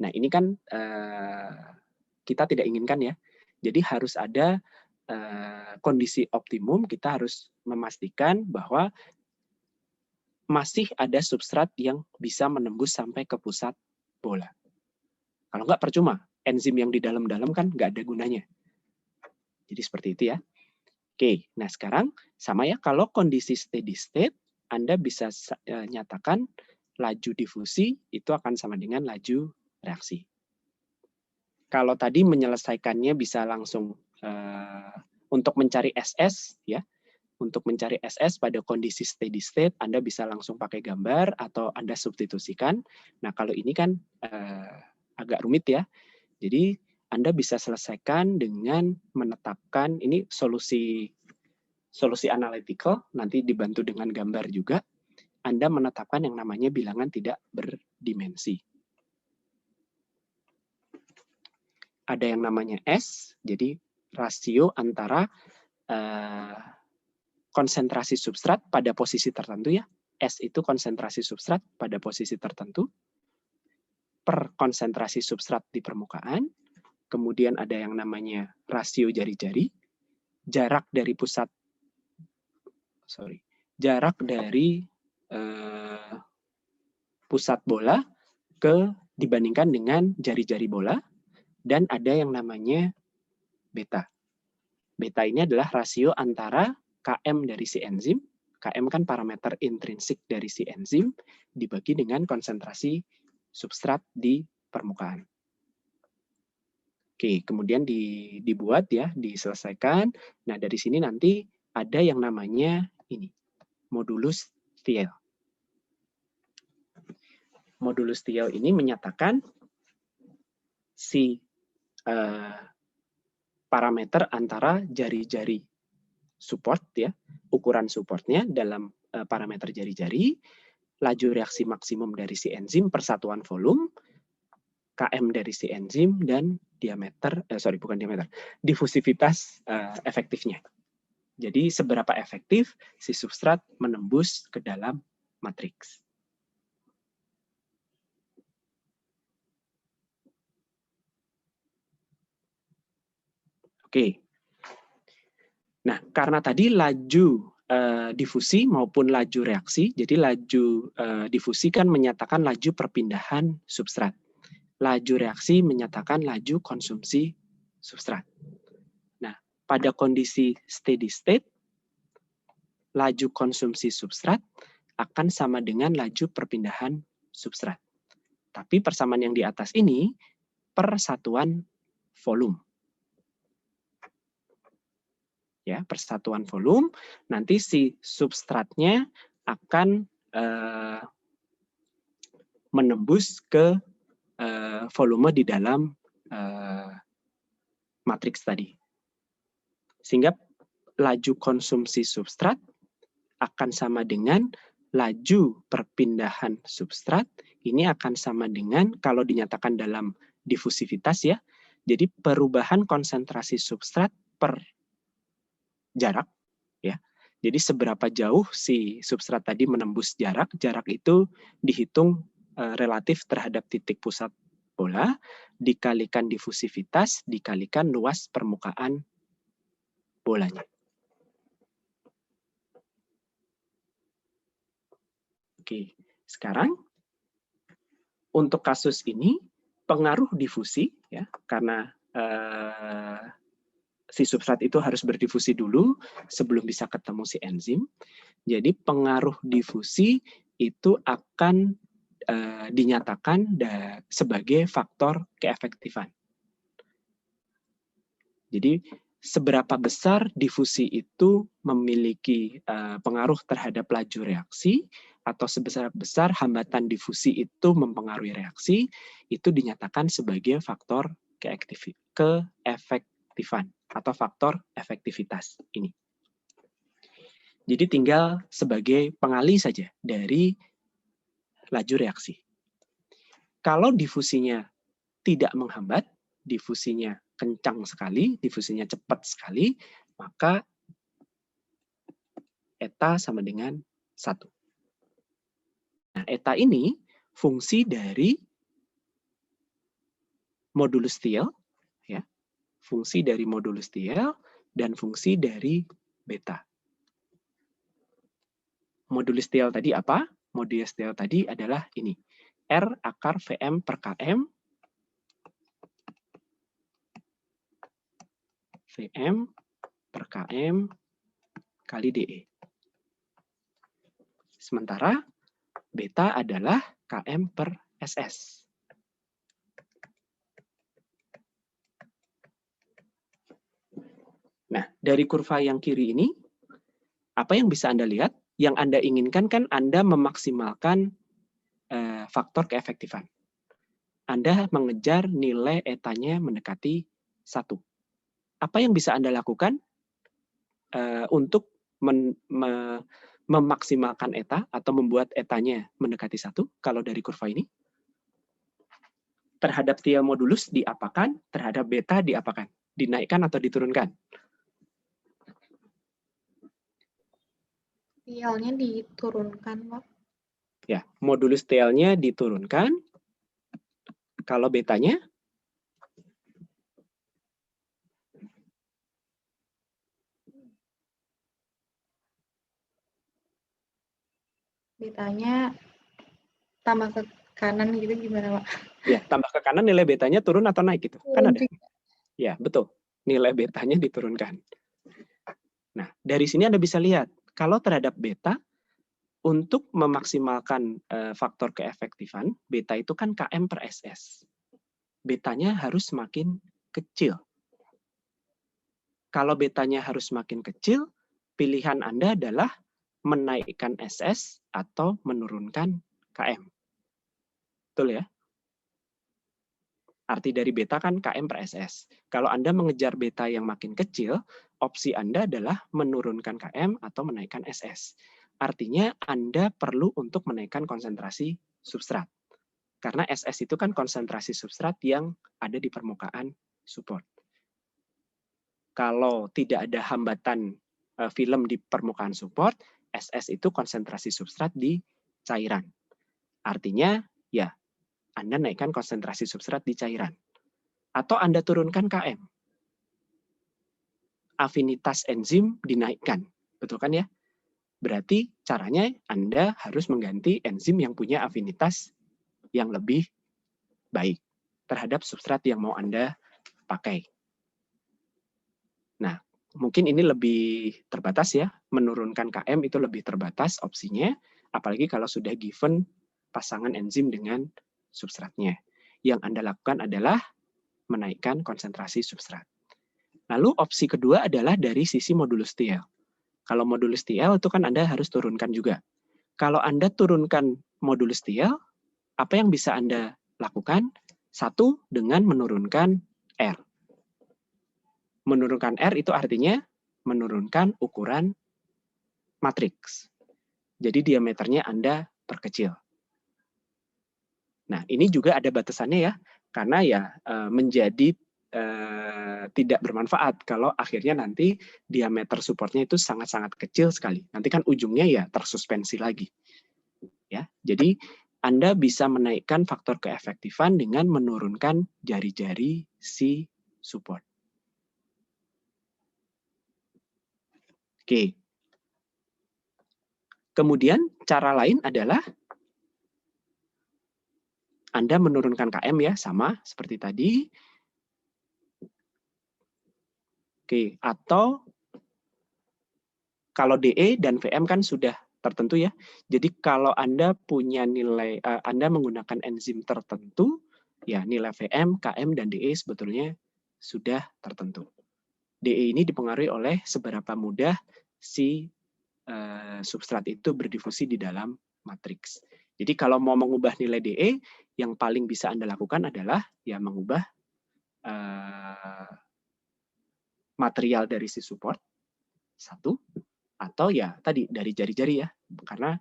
[SPEAKER 1] Nah ini kan kita tidak inginkan ya. Jadi harus ada kondisi optimum, kita harus memastikan bahwa masih ada substrat yang bisa menembus sampai ke pusat bola. Kalau nggak percuma, enzim yang di dalam-dalam kan nggak ada gunanya. Jadi seperti itu ya. Oke, nah sekarang sama ya, kalau kondisi steady state, Anda bisa nyatakan laju difusi itu akan sama dengan laju reaksi. Kalau tadi menyelesaikannya bisa langsung untuk mencari SS ya, untuk mencari SS pada kondisi steady state Anda bisa langsung pakai gambar atau Anda substitusikan. Nah kalau ini kan agak rumit ya, jadi Anda bisa selesaikan dengan menetapkan ini solusi analytical, nanti dibantu dengan gambar juga. Anda menetapkan yang namanya bilangan tidak berdimensi. Ada yang namanya S, jadi rasio antara konsentrasi substrat pada posisi tertentu ya. S itu konsentrasi substrat pada posisi tertentu per konsentrasi substrat di permukaan. Kemudian ada yang namanya rasio jari-jari, jarak dari pusat bola dibandingkan dengan jari-jari bola. Dan ada yang namanya beta. Beta ini adalah rasio antara Km dari si enzim, Km kan parameter intrinsik dari si enzim, dibagi dengan konsentrasi substrat di permukaan. Oke, kemudian dibuat ya, diselesaikan. Nah, dari sini nanti ada yang namanya ini, modulus Thiele. Modulus Thiele ini menyatakan si parameter antara jari-jari support ya, ukuran supportnya dalam parameter jari-jari, laju reaksi maksimum dari si enzim per satuan volume, Km dari si enzim, dan difusivitas efektifnya. Jadi seberapa efektif si substrat menembus ke dalam matriks. Oke. Nah, karena tadi laju difusi maupun laju reaksi, jadi laju difusi kan menyatakan laju perpindahan substrat. laju reaksi menyatakan laju konsumsi substrat. Nah, pada kondisi steady state, laju konsumsi substrat akan sama dengan laju perpindahan substrat. Tapi persamaan yang di atas ini persatuan volume. Ya, persatuan volume, nanti si substratnya akan menembus ke volume di dalam matriks tadi. Sehingga laju konsumsi substrat akan sama dengan laju perpindahan substrat. Ini akan sama dengan, kalau dinyatakan dalam difusivitas ya, jadi perubahan konsentrasi substrat per jarak. Ya. Jadi seberapa jauh si substrat tadi menembus jarak, jarak itu dihitung relatif terhadap titik pusat bola, dikalikan difusivitas, dikalikan luas permukaan bolanya. Oke, sekarang untuk kasus ini pengaruh difusi ya, karena si substrat itu harus berdifusi dulu sebelum bisa ketemu si enzim. Jadi pengaruh difusi itu akan dinyatakan sebagai faktor keefektifan. Jadi seberapa besar difusi itu memiliki pengaruh terhadap laju reaksi, atau sebesar-besar hambatan difusi itu mempengaruhi reaksi, itu dinyatakan sebagai faktor keefektifan atau faktor efektivitas ini. Jadi tinggal sebagai pengalih saja dari laju reaksi. Kalau difusinya tidak menghambat, difusinya kencang sekali, difusinya cepat sekali, maka eta sama dengan 1. Nah, eta ini fungsi dari modulus Thiel, ya, fungsi dari modulus Thiel dan fungsi dari beta. Modulus Thiel tadi apa? Modulus Thiel tadi adalah ini, R akar Vm per Km, Vm per Km kali dE. Sementara beta adalah Km per SS. Nah, dari kurva yang kiri ini, apa yang bisa Anda lihat? Yang Anda inginkan kan Anda memaksimalkan faktor keefektifan. Anda mengejar nilai etanya mendekati 1. Apa yang bisa Anda lakukan untuk memaksimalkan eta atau membuat etanya mendekati 1 kalau dari kurva ini? Terhadap Thiel modulus diapakan, terhadap beta diapakan? Dinaikkan atau diturunkan?
[SPEAKER 7] Thielnya diturunkan, Pak.
[SPEAKER 1] Ya, modulus Thielnya diturunkan. Kalau betanya?
[SPEAKER 7] Betanya tambah ke kanan gitu gimana, Pak?
[SPEAKER 1] Ya, tambah ke kanan nilai betanya turun atau naik gitu. Kan ada. Ya, betul. Nilai betanya diturunkan. Nah, dari sini Anda bisa lihat, kalau terhadap beta, untuk memaksimalkan faktor keefektifan, beta itu kan Km per SS. Betanya harus semakin kecil. Kalau betanya harus semakin kecil, pilihan Anda adalah menaikkan SS atau menurunkan Km. Betul ya? Arti dari beta kan Km per SS. Kalau Anda mengejar beta yang makin kecil, opsi Anda adalah menurunkan Km atau menaikkan SS. Artinya Anda perlu untuk menaikkan konsentrasi substrat. Karena SS itu kan konsentrasi substrat yang ada di permukaan support. Kalau tidak ada hambatan film di permukaan support, SS itu konsentrasi substrat di cairan. Artinya, ya, Anda naikkan konsentrasi substrat di cairan. Atau Anda turunkan Km. Afinitas enzim dinaikkan. Betul kan ya? Berarti caranya Anda harus mengganti enzim yang punya afinitas yang lebih baik. terhadap substrat yang mau Anda pakai. Nah, mungkin ini lebih terbatas ya, menurunkan KM itu lebih terbatas opsinya, apalagi kalau sudah given pasangan enzim dengan substratnya. Yang Anda lakukan adalah menaikkan konsentrasi substrat. Lalu opsi kedua adalah dari sisi modulus TL. Kalau modulus TL itu kan Anda harus turunkan juga. Kalau Anda turunkan modulus TL, apa yang bisa Anda lakukan? Satu, dengan menurunkan R. Menurunkan R itu artinya menurunkan ukuran matriks. Jadi diameternya Anda perkecil. Nah, ini juga ada batasannya ya, karena ya menjadi tidak bermanfaat kalau akhirnya nanti diameter supportnya itu sangat-sangat kecil sekali. Nanti kan ujungnya ya tersuspensi lagi. Ya, jadi Anda bisa menaikkan faktor keefektifan dengan menurunkan jari-jari si support. Oke. Kemudian cara lain adalah Anda menurunkan KM ya, sama seperti tadi. Oke, atau kalau DE dan VM kan sudah tertentu ya. Jadi kalau Anda punya nilai, Anda menggunakan enzim tertentu, ya nilai VM, KM, dan DE sebetulnya sudah tertentu. DE ini dipengaruhi oleh seberapa mudah si substrat itu berdifusi di dalam matriks. Jadi kalau mau mengubah nilai DE, yang paling bisa Anda lakukan adalah ya mengubah material dari si support, satu, atau ya tadi dari jari-jari ya, karena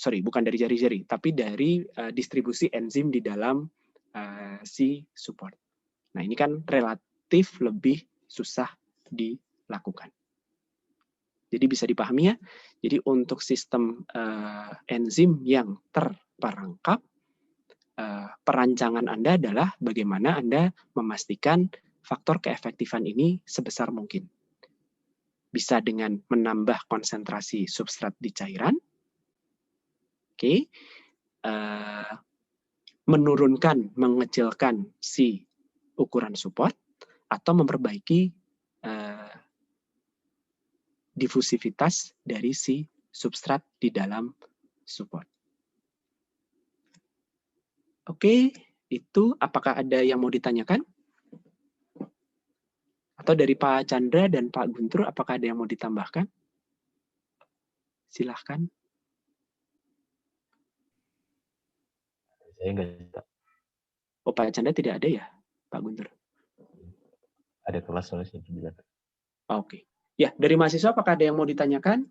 [SPEAKER 1] bukan dari jari-jari, tapi dari distribusi enzim di dalam si support. Nah ini kan relatif lebih susah dilakukan. Jadi bisa dipahami ya. Jadi untuk sistem enzim yang terperangkap, perancangan Anda adalah bagaimana Anda memastikan faktor keefektifan ini sebesar mungkin. Bisa dengan menambah konsentrasi substrat di cairan, menurunkan, mengecilkan si ukuran support, atau memperbaiki difusivitas dari si substrat di dalam support. Oke, itu apakah ada yang mau ditanyakan? Atau dari Pak Chandra dan Pak Guntur, apakah ada yang mau ditambahkan? Silahkan.
[SPEAKER 8] Saya enggak.
[SPEAKER 1] Oh, Pak Chandra tidak ada ya, Pak Guntur?
[SPEAKER 8] Ada kelas nulisnya juga.
[SPEAKER 1] Oke. Ya, dari mahasiswa apakah ada yang mau ditanyakan?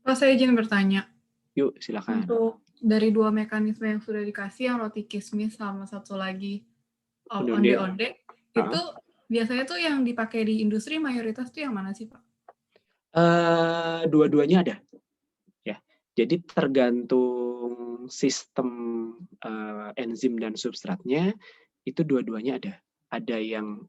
[SPEAKER 4] Pak, saya izin bertanya.
[SPEAKER 1] Yuk, silakan.
[SPEAKER 4] Untuk dari dua mekanisme yang sudah dikasih, yang roti kismis sama satu lagi onde-onde, itu biasanya tuh yang dipakai di industri mayoritas tuh yang mana sih, Pak?
[SPEAKER 1] Dua-duanya ada. Ya, jadi tergantung sistem enzim dan substratnya, itu dua-duanya ada. Ada yang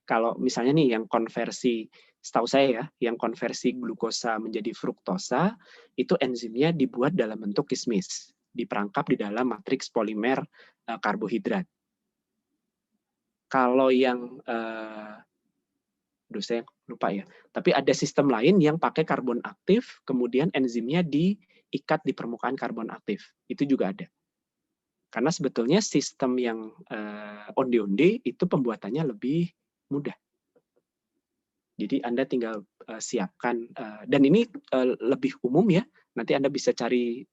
[SPEAKER 1] kalau misalnya nih yang konversi, setahu saya ya, yang konversi glukosa menjadi fruktosa, itu enzimnya dibuat dalam bentuk kismis, diperangkap di dalam matriks polimer karbohidrat. Kalau yang, saya lupa ya, tapi ada sistem lain yang pakai karbon aktif, kemudian enzimnya diikat di permukaan karbon aktif, itu juga ada. Karena sebetulnya sistem yang onde-onde itu pembuatannya lebih mudah. Jadi Anda tinggal siapkan, dan ini lebih umum ya, nanti Anda bisa cari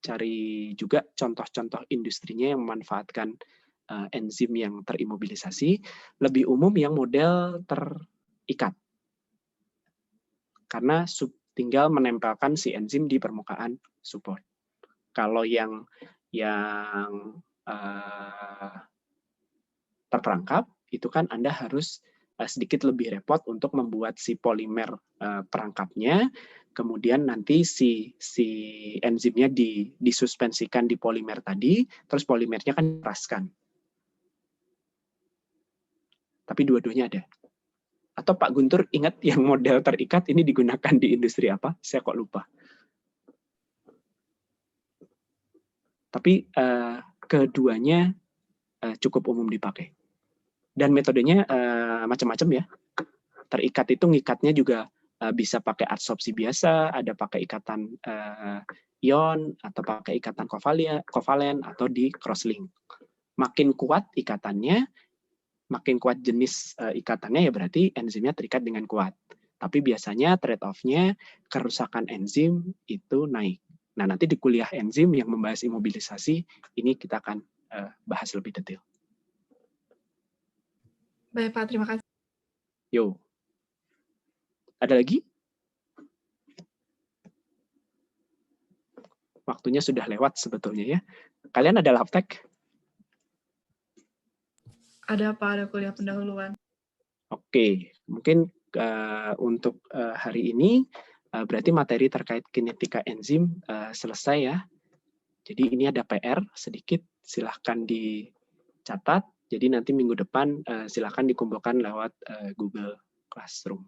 [SPEAKER 1] juga contoh-contoh industrinya yang memanfaatkan enzim yang terimobilisasi, lebih umum yang model terikat. Karena tinggal menempelkan si enzim di permukaan support. Kalau yang terperangkap, itu kan Anda harus sedikit lebih repot untuk membuat si polimer perangkapnya, kemudian nanti si enzimnya disuspensikan di polimer tadi, terus polimernya kan diperaskan. Tapi dua-duanya ada. Atau Pak Guntur ingat yang model terikat ini digunakan di industri apa? Saya kok lupa. Tapi keduanya cukup umum dipakai. Dan metodenya macam-macam ya. Terikat itu ngikatnya juga bisa pakai adsorpsi biasa, ada pakai ikatan ion, atau pakai ikatan kovalen, atau di crosslink. Makin kuat ikatannya, makin kuat jenis ikatannya, ya berarti enzimnya terikat dengan kuat. Tapi biasanya trade-off-nya kerusakan enzim itu naik. Nah, nanti di kuliah enzim yang membahas imobilisasi, ini kita akan bahas lebih detail.
[SPEAKER 4] Baik, Pak. Terima kasih.
[SPEAKER 1] Yo. Ada lagi? Waktunya sudah lewat sebetulnya ya. Kalian ada labtek?
[SPEAKER 4] Ada, Pak. Ada kuliah pendahuluan.
[SPEAKER 1] Oke, mungkin untuk hari ini berarti materi terkait kinetika enzim selesai ya. Jadi ini ada PR sedikit, silahkan dicatat. Jadi nanti minggu depan silahkan dikumpulkan lewat Google Classroom.